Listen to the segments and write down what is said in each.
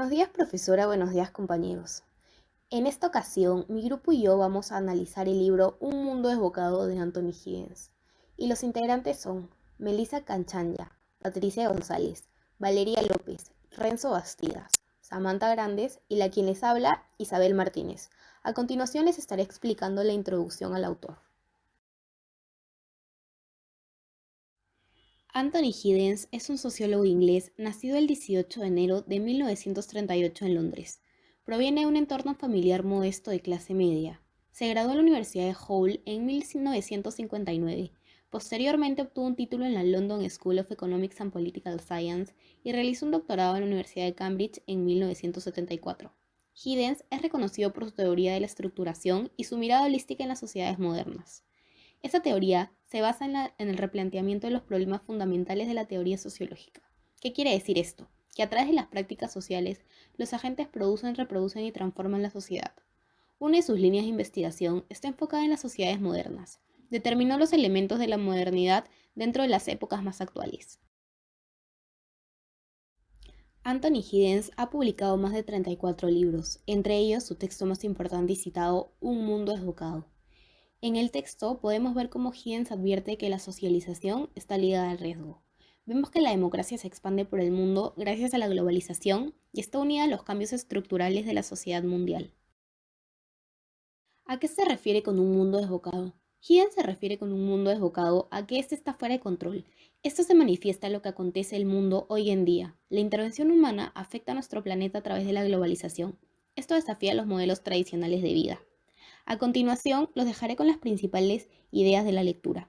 Buenos días, profesora, buenos días, compañeros. En esta ocasión, mi grupo y yo vamos a analizar el libro Un mundo desbocado de Anthony Giddens. Y los integrantes son Melissa Canchanya, Patricia González, Valeria López, Renzo Bastidas, Samantha Grandes y la quien les habla, Isabel Martínez. A continuación les estaré explicando la introducción al autor. Anthony Giddens es un sociólogo inglés nacido el 18 de enero de 1938 en Londres. Proviene de un entorno familiar modesto de clase media. Se graduó en la Universidad de Hull en 1959. Posteriormente obtuvo un título en la London School of Economics and Political Science y realizó un doctorado en la Universidad de Cambridge en 1974. Giddens es reconocido por su teoría de la estructuración y su mirada holística en las sociedades modernas. Esta teoría se basa en el replanteamiento de los problemas fundamentales de la teoría sociológica. ¿Qué quiere decir esto? Que a través de las prácticas sociales, los agentes producen, reproducen y transforman la sociedad. Una de sus líneas de investigación está enfocada en las sociedades modernas. Determinó los elementos de la modernidad dentro de las épocas más actuales. Anthony Giddens ha publicado más de 34 libros, entre ellos su texto más importante y citado, Un mundo desbocado. En el texto podemos ver cómo Giddens advierte que la socialización está ligada al riesgo. Vemos que la democracia se expande por el mundo gracias a la globalización y está unida a los cambios estructurales de la sociedad mundial. ¿A qué se refiere con un mundo desbocado? Giddens se refiere con un mundo desbocado a que éste está fuera de control. Esto se manifiesta en lo que acontece en el mundo hoy en día. La intervención humana afecta a nuestro planeta a través de la globalización. Esto desafía los modelos tradicionales de vida. A continuación, los dejaré con las principales ideas de la lectura.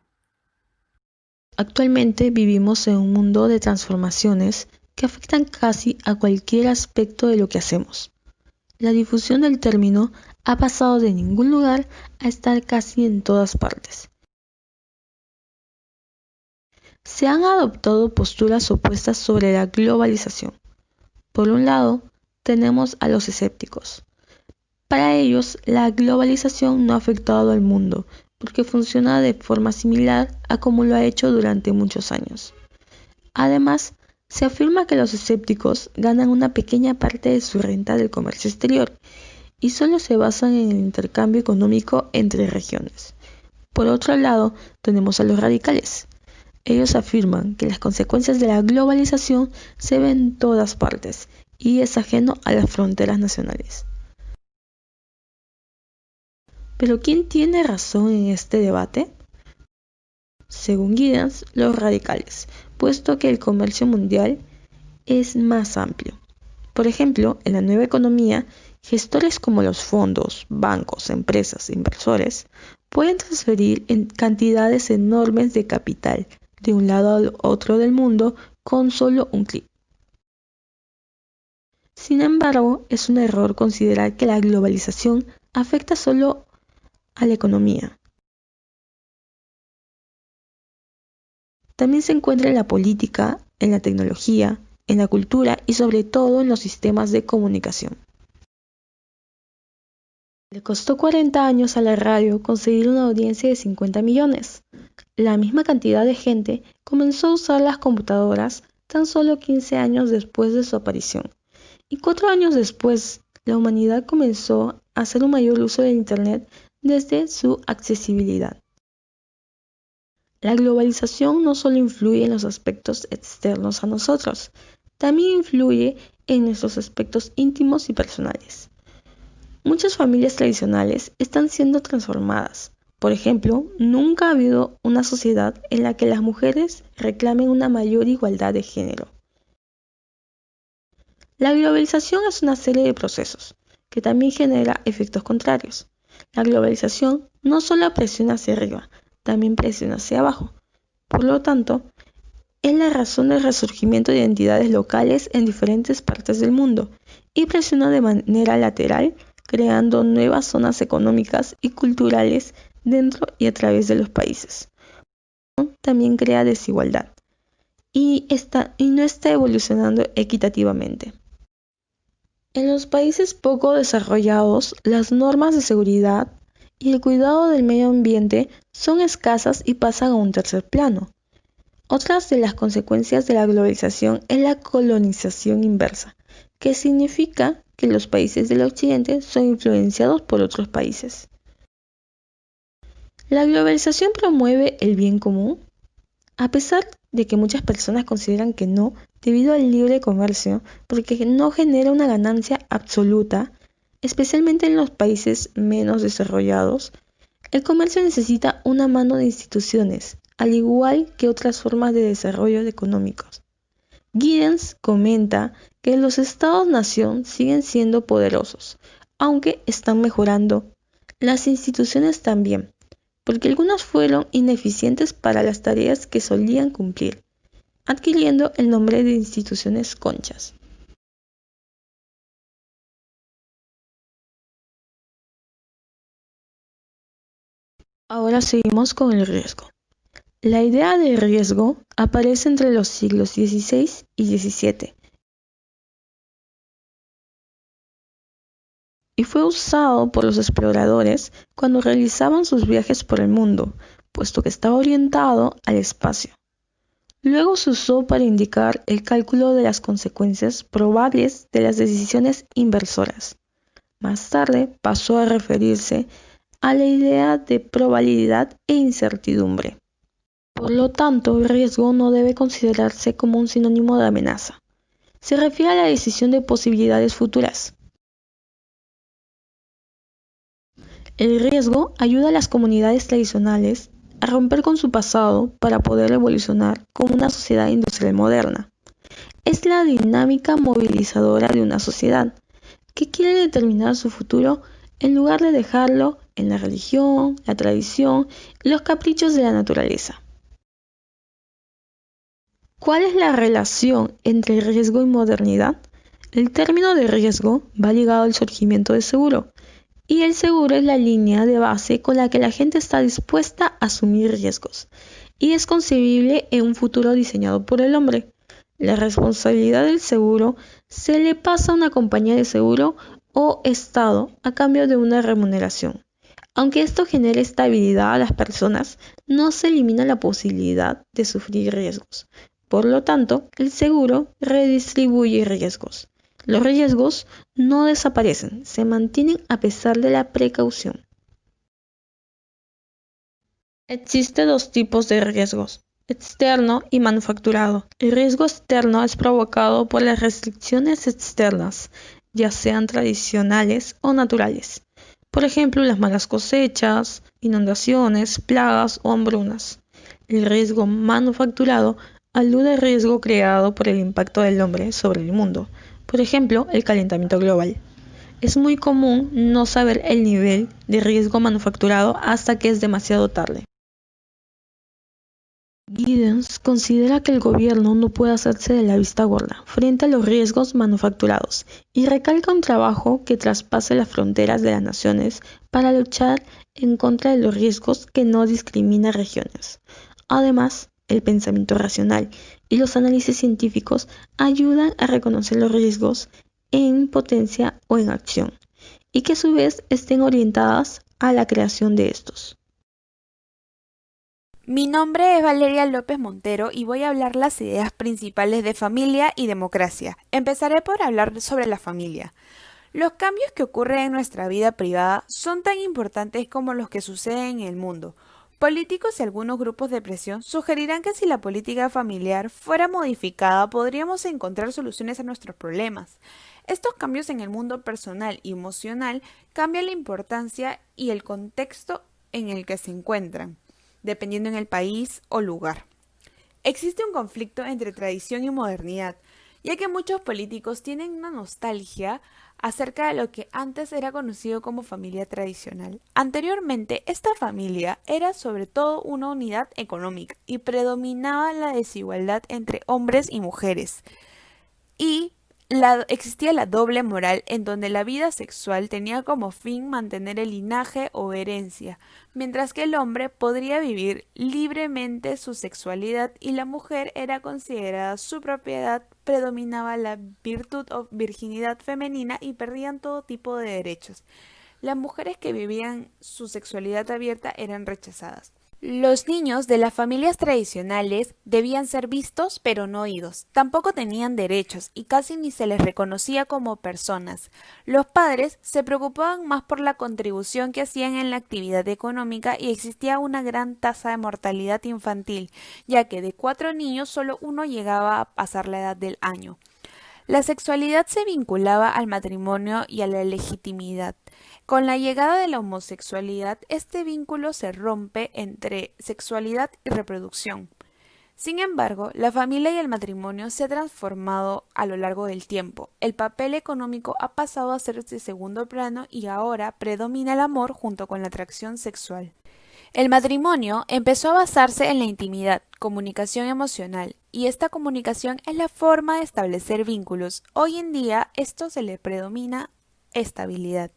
Actualmente vivimos en un mundo de transformaciones que afectan casi a cualquier aspecto de lo que hacemos. La difusión del término ha pasado de ningún lugar a estar casi en todas partes. Se han adoptado posturas opuestas sobre la globalización. Por un lado, tenemos a los escépticos. Para ellos, la globalización no ha afectado al mundo, porque funciona de forma similar a como lo ha hecho durante muchos años. Además, se afirma que los escépticos ganan una pequeña parte de su renta del comercio exterior y solo se basan en el intercambio económico entre regiones. Por otro lado, tenemos a los radicales. Ellos afirman que las consecuencias de la globalización se ven en todas partes y es ajeno a las fronteras nacionales. ¿Pero quién tiene razón en este debate? Según Giddens, los radicales, puesto que el comercio mundial es más amplio. Por ejemplo, en la nueva economía, gestores como los fondos, bancos, empresas e inversores pueden transferir en cantidades enormes de capital de un lado al otro del mundo con solo un clic. Sin embargo, es un error considerar que la globalización afecta solo a la economía. También se encuentra en la política, en la tecnología, en la cultura y sobre todo en los sistemas de comunicación. Le costó 40 años a la radio conseguir una audiencia de 50 millones. La misma cantidad de gente comenzó a usar las computadoras tan solo 15 años después de su aparición. Y 4 años después, la humanidad comenzó a hacer un mayor uso de Internet desde su accesibilidad. La globalización no solo influye en los aspectos externos a nosotros, también influye en nuestros aspectos íntimos y personales. Muchas familias tradicionales están siendo transformadas. Por ejemplo, nunca ha habido una sociedad en la que las mujeres reclamen una mayor igualdad de género. La globalización es una serie de procesos que también genera efectos contrarios. La globalización no solo presiona hacia arriba, también presiona hacia abajo. Por lo tanto, es la razón del resurgimiento de identidades locales en diferentes partes del mundo y presiona de manera lateral, creando nuevas zonas económicas y culturales dentro y a través de los países. También crea desigualdad y no está evolucionando equitativamente. En los países poco desarrollados, las normas de seguridad y el cuidado del medio ambiente son escasas y pasan a un tercer plano. Otras de las consecuencias de la globalización es la colonización inversa, que significa que los países del occidente son influenciados por otros países. ¿La globalización promueve el bien común? A pesar de que muchas personas consideran que no, debido al libre comercio, porque no genera una ganancia absoluta, especialmente en los países menos desarrollados, el comercio necesita una mano de instituciones, al igual que otras formas de desarrollo económicos. Giddens comenta que los estados-nación siguen siendo poderosos, aunque están mejorando. Las instituciones también, porque algunas fueron ineficientes para las tareas que solían cumplir, adquiriendo el nombre de instituciones conchas. Ahora seguimos con el riesgo. La idea de riesgo aparece entre los siglos XVI y XVII y fue usado por los exploradores cuando realizaban sus viajes por el mundo, puesto que estaba orientado al espacio. Luego se usó para indicar el cálculo de las consecuencias probables de las decisiones inversoras. Más tarde pasó a referirse a la idea de probabilidad e incertidumbre. Por lo tanto, el riesgo no debe considerarse como un sinónimo de amenaza. Se refiere a la decisión de posibilidades futuras. El riesgo ayuda a las comunidades tradicionales a romper con su pasado para poder evolucionar como una sociedad industrial moderna. Es la dinámica movilizadora de una sociedad que quiere determinar su futuro en lugar de dejarlo en la religión, la tradición y los caprichos de la naturaleza. ¿Cuál es la relación entre riesgo y modernidad? El término de riesgo va ligado al surgimiento del seguro, y el seguro es la línea de base con la que la gente está dispuesta a asumir riesgos, y es concebible en un futuro diseñado por el hombre. La responsabilidad del seguro se le pasa a una compañía de seguro o Estado a cambio de una remuneración. Aunque esto genere estabilidad a las personas, no se elimina la posibilidad de sufrir riesgos. Por lo tanto, el seguro redistribuye riesgos. Los riesgos no desaparecen, se mantienen a pesar de la precaución. Existen dos tipos de riesgos: externo y manufacturado. El riesgo externo es provocado por las restricciones externas, ya sean tradicionales o naturales. Por ejemplo, las malas cosechas, inundaciones, plagas o hambrunas. El riesgo manufacturado alude al riesgo creado por el impacto del hombre sobre el mundo. Por ejemplo, el calentamiento global. Es muy común no saber el nivel de riesgo manufacturado hasta que es demasiado tarde. Giddens considera que el gobierno no puede hacerse de la vista gorda frente a los riesgos manufacturados y recalca un trabajo que traspase las fronteras de las naciones para luchar en contra de los riesgos que no discrimina regiones. Además, el pensamiento racional y los análisis científicos ayudan a reconocer los riesgos en potencia o en acción, y que a su vez estén orientadas a la creación de estos. Mi nombre es Valeria López Montero y voy a hablar las ideas principales de familia y democracia. Empezaré por hablar sobre la familia. Los cambios que ocurren en nuestra vida privada son tan importantes como los que suceden en el mundo. Políticos y algunos grupos de presión sugerirán que si la política familiar fuera modificada podríamos encontrar soluciones a nuestros problemas. Estos cambios en el mundo personal y emocional cambian la importancia y el contexto en el que se encuentran, dependiendo en el país o lugar. Existe un conflicto entre tradición y modernidad, ya que muchos políticos tienen una nostalgia acerca de lo que antes era conocido como familia tradicional. Anteriormente, esta familia era sobre todo una unidad económica y predominaba la desigualdad entre hombres y mujeres. Y existía la doble moral en donde la vida sexual tenía como fin mantener el linaje o herencia, mientras que el hombre podría vivir libremente su sexualidad y la mujer era considerada su propiedad, predominaba la virtud o virginidad femenina y perdían todo tipo de derechos. Las mujeres que vivían su sexualidad abierta eran rechazadas. Los niños de las familias tradicionales debían ser vistos pero no oídos. Tampoco tenían derechos y casi ni se les reconocía como personas. Los padres se preocupaban más por la contribución que hacían en la actividad económica y existía una gran tasa de mortalidad infantil, ya que de 4 niños solo uno llegaba a pasar la edad del año. La sexualidad se vinculaba al matrimonio y a la legitimidad. Con la llegada de la homosexualidad, este vínculo se rompe entre sexualidad y reproducción. Sin embargo, la familia y el matrimonio se ha transformado a lo largo del tiempo. El papel económico ha pasado a ser de segundo plano y ahora predomina el amor junto con la atracción sexual. El matrimonio empezó a basarse en la intimidad, comunicación emocional, y esta comunicación es la forma de establecer vínculos. Hoy en día esto se le predomina estabilidad,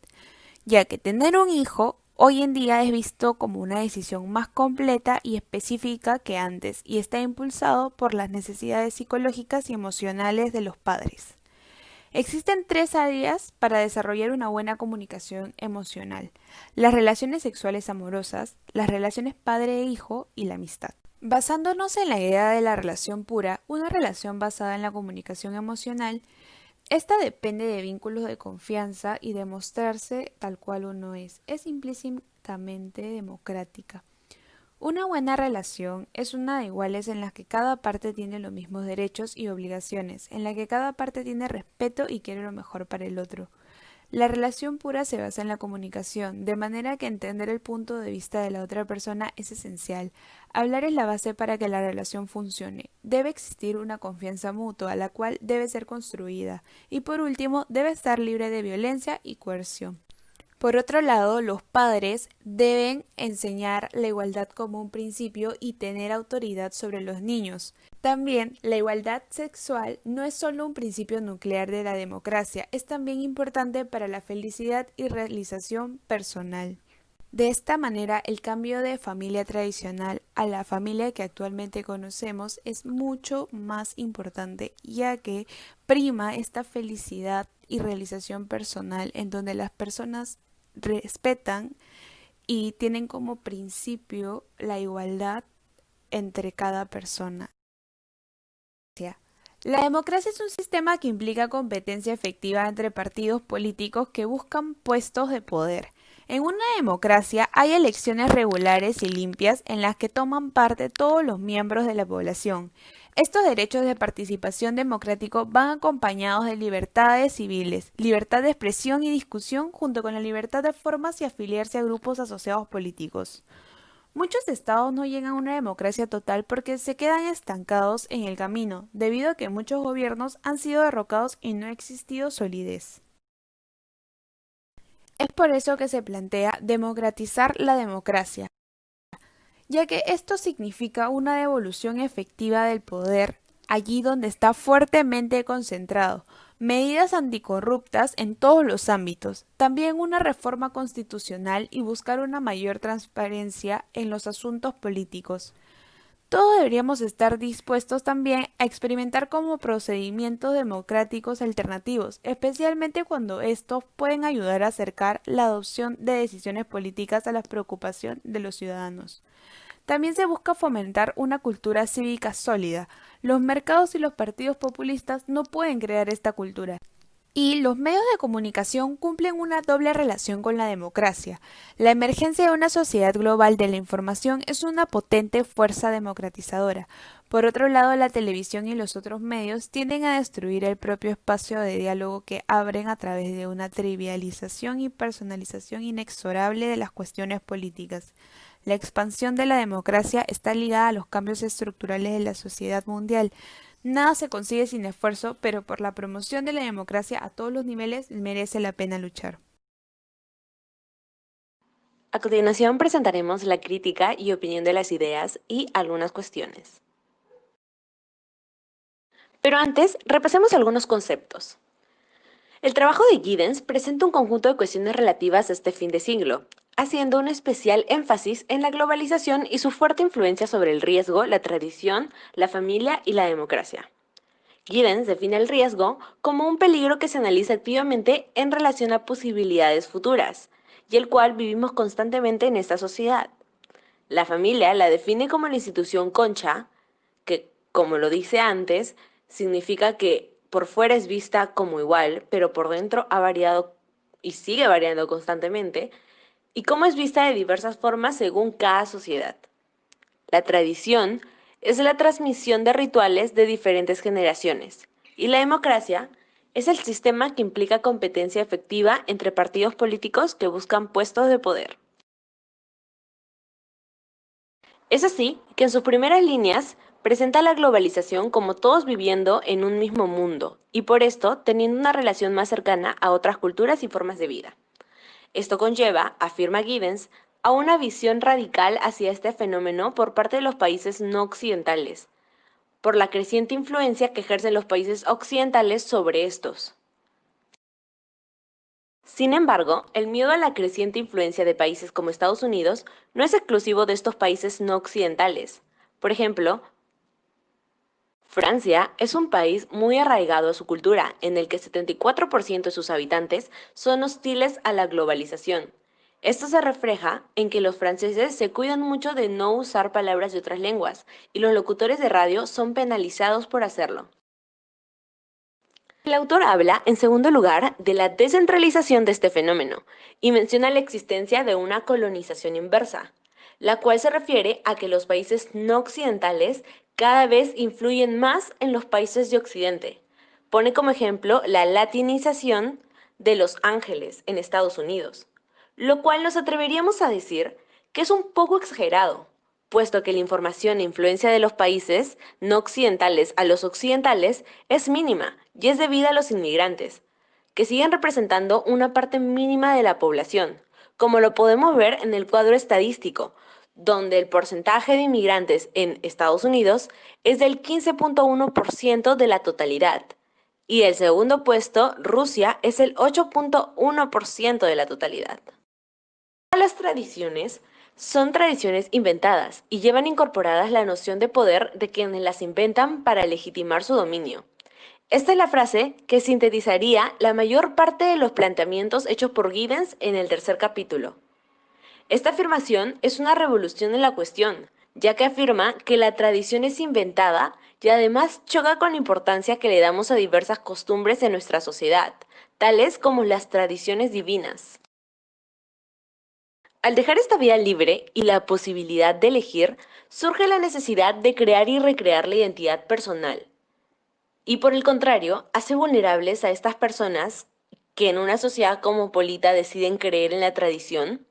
ya que tener un hijo hoy en día es visto como una decisión más completa y específica que antes, y está impulsado por las necesidades psicológicas y emocionales de los padres. Existen 3 áreas para desarrollar una buena comunicación emocional: las relaciones sexuales amorosas, las relaciones padre e hijo y la amistad. Basándonos en la idea de la relación pura, una relación basada en la comunicación emocional, esta depende de vínculos de confianza y de mostrarse tal cual uno es implícitamente democrática. Una buena relación es una de iguales en la que cada parte tiene los mismos derechos y obligaciones, en la que cada parte tiene respeto y quiere lo mejor para el otro. La relación pura se basa en la comunicación, de manera que entender el punto de vista de la otra persona es esencial. Hablar es la base para que la relación funcione. Debe existir una confianza mutua, la cual debe ser construida. Y por último, debe estar libre de violencia y coerción. Por otro lado, los padres deben enseñar la igualdad como un principio y tener autoridad sobre los niños. También, la igualdad sexual no es solo un principio nuclear de la democracia, es también importante para la felicidad y realización personal. De esta manera, el cambio de familia tradicional a la familia que actualmente conocemos es mucho más importante, ya que prima esta felicidad y realización personal en donde las personas respetan y tienen como principio la igualdad entre cada persona. La democracia es un sistema que implica competencia efectiva entre partidos políticos que buscan puestos de poder. En una democracia hay elecciones regulares y limpias en las que toman parte todos los miembros de la población. Estos derechos de participación democrático van acompañados de libertades civiles, libertad de expresión y discusión, junto con la libertad de formarse y afiliarse a grupos asociados políticos. Muchos estados no llegan a una democracia total porque se quedan estancados en el camino, debido a que muchos gobiernos han sido derrocados y no ha existido solidez. Es por eso que se plantea democratizar la democracia, ya que esto significa una devolución efectiva del poder allí donde está fuertemente concentrado, medidas anticorruptas en todos los ámbitos, también una reforma constitucional y buscar una mayor transparencia en los asuntos políticos. Todos deberíamos estar dispuestos también a experimentar como procedimientos democráticos alternativos, especialmente cuando estos pueden ayudar a acercar la adopción de decisiones políticas a la preocupación de los ciudadanos. También se busca fomentar una cultura cívica sólida. Los mercados y los partidos populistas no pueden crear esta cultura. Y los medios de comunicación cumplen una doble relación con la democracia. La emergencia de una sociedad global de la información es una potente fuerza democratizadora. Por otro lado, la televisión y los otros medios tienden a destruir el propio espacio de diálogo que abren a través de una trivialización y personalización inexorable de las cuestiones políticas. La expansión de la democracia está ligada a los cambios estructurales de la sociedad mundial. Nada se consigue sin esfuerzo, pero por la promoción de la democracia a todos los niveles merece la pena luchar. A continuación presentaremos la crítica y opinión de las ideas y algunas cuestiones. Pero antes, repasemos algunos conceptos. El trabajo de Giddens presenta un conjunto de cuestiones relativas a este fin de siglo, haciendo un especial énfasis en la globalización y su fuerte influencia sobre el riesgo, la tradición, la familia y la democracia. Giddens define el riesgo como un peligro que se analiza activamente en relación a posibilidades futuras, y el cual vivimos constantemente en esta sociedad. La familia la define como la institución concha, que, como lo dice antes, significa que por fuera es vista como igual, pero por dentro ha variado y sigue variando constantemente, y cómo es vista de diversas formas según cada sociedad. La tradición es la transmisión de rituales de diferentes generaciones, y la democracia es el sistema que implica competencia efectiva entre partidos políticos que buscan puestos de poder. Es así que en sus primeras líneas presenta la globalización como todos viviendo en un mismo mundo y por esto teniendo una relación más cercana a otras culturas y formas de vida. Esto conlleva, afirma Giddens, a una visión radical hacia este fenómeno por parte de los países no occidentales, por la creciente influencia que ejercen los países occidentales sobre estos. Sin embargo, el miedo a la creciente influencia de países como Estados Unidos no es exclusivo de estos países no occidentales. Por ejemplo, Francia es un país muy arraigado a su cultura, en el que 74% de sus habitantes son hostiles a la globalización. Esto se refleja en que los franceses se cuidan mucho de no usar palabras de otras lenguas, y los locutores de radio son penalizados por hacerlo. El autor habla, en segundo lugar, de la descentralización de este fenómeno y menciona la existencia de una colonización inversa, la cual se refiere a que los países no occidentales cada vez influyen más en los países de Occidente. Pone como ejemplo la latinización de Los Ángeles en Estados Unidos, lo cual nos atreveríamos a decir que es un poco exagerado, puesto que la información e influencia de los países no occidentales a los occidentales es mínima y es debida a los inmigrantes, que siguen representando una parte mínima de la población, como lo podemos ver en el cuadro estadístico, donde el porcentaje de inmigrantes en Estados Unidos es del 15.1% de la totalidad, y el segundo puesto, Rusia, es el 8.1% de la totalidad. Las tradiciones son tradiciones inventadas y llevan incorporadas la noción de poder de quienes las inventan para legitimar su dominio. Esta es la frase que sintetizaría la mayor parte de los planteamientos hechos por Giddens en el tercer capítulo. Esta afirmación es una revolución en la cuestión, ya que afirma que la tradición es inventada y además choca con la importancia que le damos a diversas costumbres en nuestra sociedad, tales como las tradiciones divinas. Al dejar esta vía libre y la posibilidad de elegir, surge la necesidad de crear y recrear la identidad personal. Y por el contrario, hace vulnerables a estas personas que en una sociedad cosmopolita deciden creer en la tradición,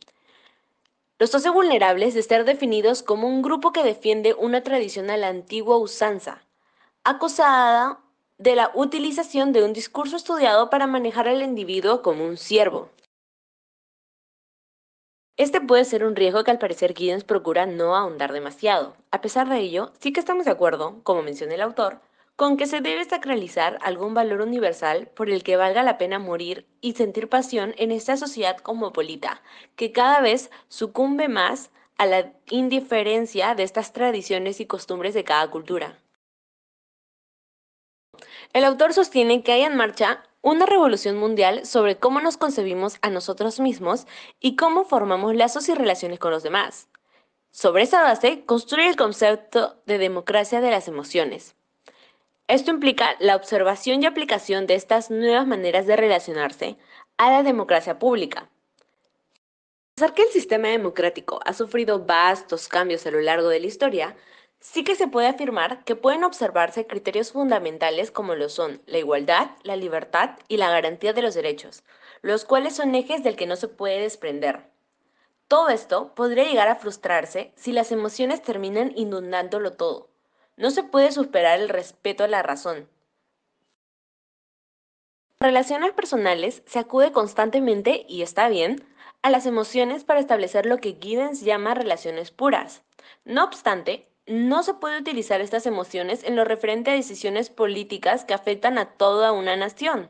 los hace vulnerables de ser definidos como un grupo que defiende una tradición a la antigua usanza, acusada de la utilización de un discurso estudiado para manejar al individuo como un siervo. Este puede ser un riesgo que al parecer Giddens procura no ahondar demasiado. A pesar de ello, sí que estamos de acuerdo, como menciona el autor, con que se debe sacralizar algún valor universal por el que valga la pena morir y sentir pasión en esta sociedad cosmopolita, que cada vez sucumbe más a la indiferencia de estas tradiciones y costumbres de cada cultura. El autor sostiene que hay en marcha una revolución mundial sobre cómo nos concebimos a nosotros mismos y cómo formamos lazos y relaciones con los demás. Sobre esa base, construye el concepto de democracia de las emociones. Esto implica la observación y aplicación de estas nuevas maneras de relacionarse a la democracia pública. A pesar que el sistema democrático ha sufrido vastos cambios a lo largo de la historia, sí que se puede afirmar que pueden observarse criterios fundamentales como lo son la igualdad, la libertad y la garantía de los derechos, los cuales son ejes del que no se puede desprender. Todo esto podría llegar a frustrarse si las emociones terminan inundándolo todo. No se puede superar el respeto a la razón. En relaciones personales se acude constantemente, y está bien, a las emociones para establecer lo que Giddens llama relaciones puras. No obstante, no se puede utilizar estas emociones en lo referente a decisiones políticas que afectan a toda una nación.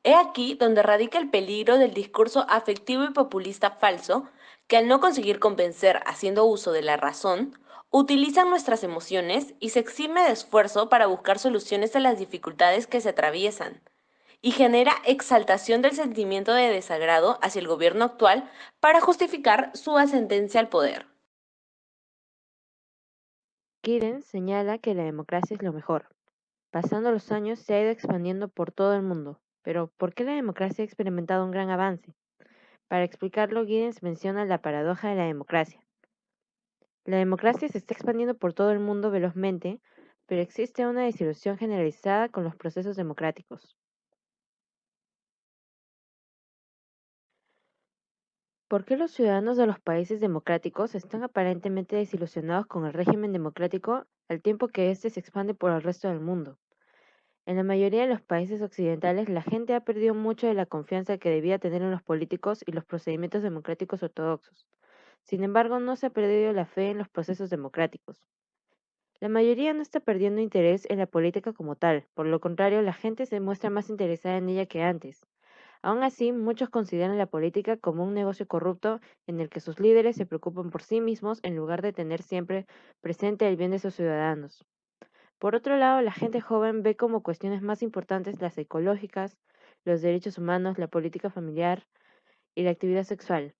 He aquí donde radica el peligro del discurso afectivo y populista falso, que al no conseguir convencer haciendo uso de la razón, utilizan nuestras emociones y se exime de esfuerzo para buscar soluciones a las dificultades que se atraviesan, y genera exaltación del sentimiento de desagrado hacia el gobierno actual para justificar su ascendencia al poder. Giddens señala que la democracia es lo mejor. Pasando los años se ha ido expandiendo por todo el mundo. Pero, ¿por qué la democracia ha experimentado un gran avance? Para explicarlo, Giddens menciona la paradoja de la democracia. La democracia se está expandiendo por todo el mundo velozmente, pero existe una desilusión generalizada con los procesos democráticos. ¿Por qué los ciudadanos de los países democráticos están aparentemente desilusionados con el régimen democrático al tiempo que éste se expande por el resto del mundo? En la mayoría de los países occidentales, la gente ha perdido mucho de la confianza que debía tener en los políticos y los procedimientos democráticos ortodoxos. Sin embargo, no se ha perdido la fe en los procesos democráticos. La mayoría no está perdiendo interés en la política como tal, por lo contrario, la gente se muestra más interesada en ella que antes. Aún así, muchos consideran la política como un negocio corrupto en el que sus líderes se preocupan por sí mismos en lugar de tener siempre presente el bien de sus ciudadanos. Por otro lado, la gente joven ve como cuestiones más importantes las ecológicas, los derechos humanos, la política familiar y la actividad sexual.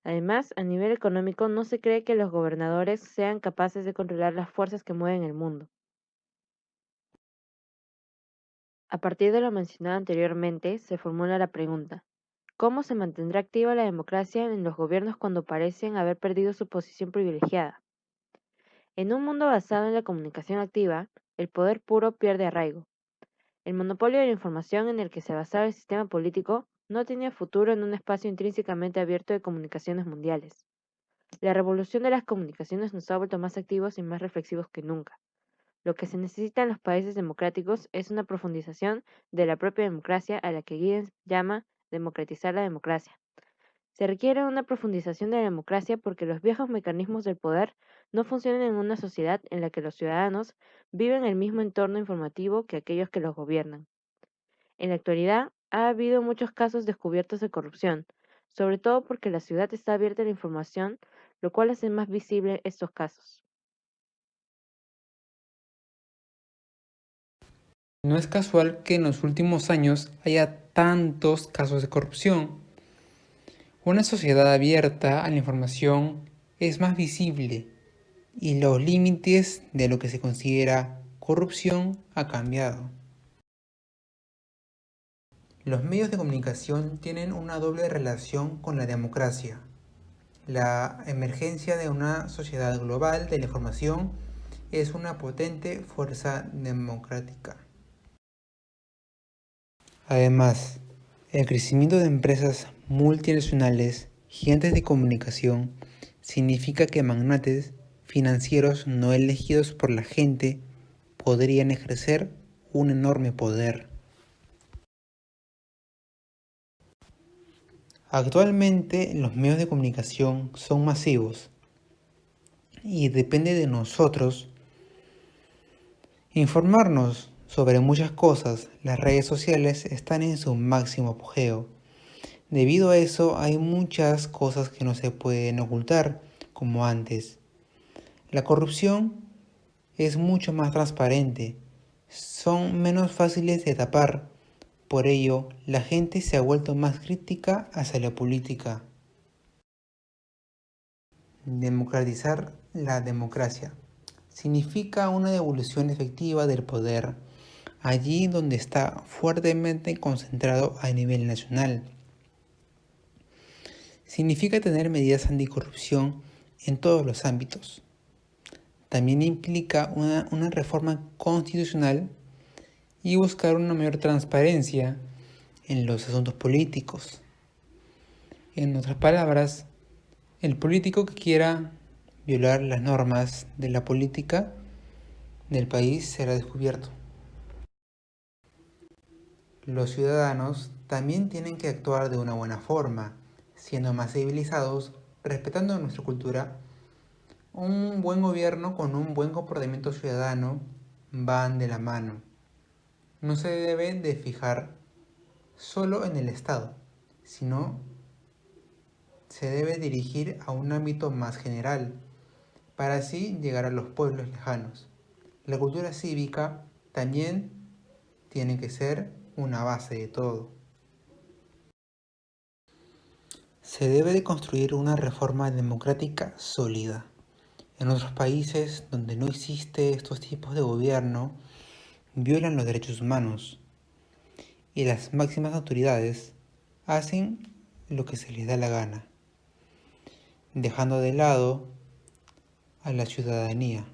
Además, a nivel económico, no se cree que los gobernadores sean capaces de controlar las fuerzas que mueven el mundo. A partir de lo mencionado anteriormente, se formula la pregunta: ¿cómo se mantendrá activa la democracia en los gobiernos cuando parecen haber perdido su posición privilegiada? En un mundo basado en la comunicación activa, el poder puro pierde arraigo. El monopolio de la información en el que se basaba el sistema político no tenía futuro en un espacio intrínsecamente abierto de comunicaciones mundiales. La revolución de las comunicaciones nos ha vuelto más activos y más reflexivos que nunca. Lo que se necesita en los países democráticos es una profundización de la propia democracia, a la que Giddens llama democratizar la democracia. Se requiere una profundización de la democracia porque los viejos mecanismos del poder no funcionan en una sociedad en la que los ciudadanos viven el mismo entorno informativo que aquellos que los gobiernan. En la actualidad, ha habido muchos casos descubiertos de corrupción, sobre todo porque la ciudad está abierta a la información, lo cual hace más visible estos casos. No es casual que en los últimos años haya tantos casos de corrupción. Una sociedad abierta a la información es más visible y los límites de lo que se considera corrupción ha cambiado. Los medios de comunicación tienen una doble relación con la democracia. La emergencia de una sociedad global de la información es una potente fuerza democrática. Además, el crecimiento de empresas multinacionales, gigantes de comunicación, significa que magnates financieros no elegidos por la gente podrían ejercer un enorme poder. Actualmente los medios de comunicación son masivos y depende de nosotros informarnos sobre muchas cosas. Las redes sociales están en su máximo apogeo. Debido a eso hay muchas cosas que no se pueden ocultar como antes. La corrupción es mucho más transparente, son menos fáciles de tapar. Por ello, la gente se ha vuelto más crítica hacia la política. Democratizar la democracia significa una devolución efectiva del poder allí donde está fuertemente concentrado a nivel nacional. Significa tener medidas anticorrupción en todos los ámbitos. También implica una reforma constitucional y buscar una mayor transparencia en los asuntos políticos. En otras palabras, el político que quiera violar las normas de la política del país será descubierto. Los ciudadanos también tienen que actuar de una buena forma, siendo más civilizados, respetando nuestra cultura. Un buen gobierno con un buen comportamiento ciudadano van de la mano. No se debe de fijar solo en el Estado, sino se debe dirigir a un ámbito más general, para así llegar a los pueblos lejanos. La cultura cívica también tiene que ser una base de todo. Se debe de construir una reforma democrática sólida. En otros países donde no existe estos tipos de gobierno, violan los derechos humanos y las máximas autoridades hacen lo que se les da la gana, dejando de lado a la ciudadanía.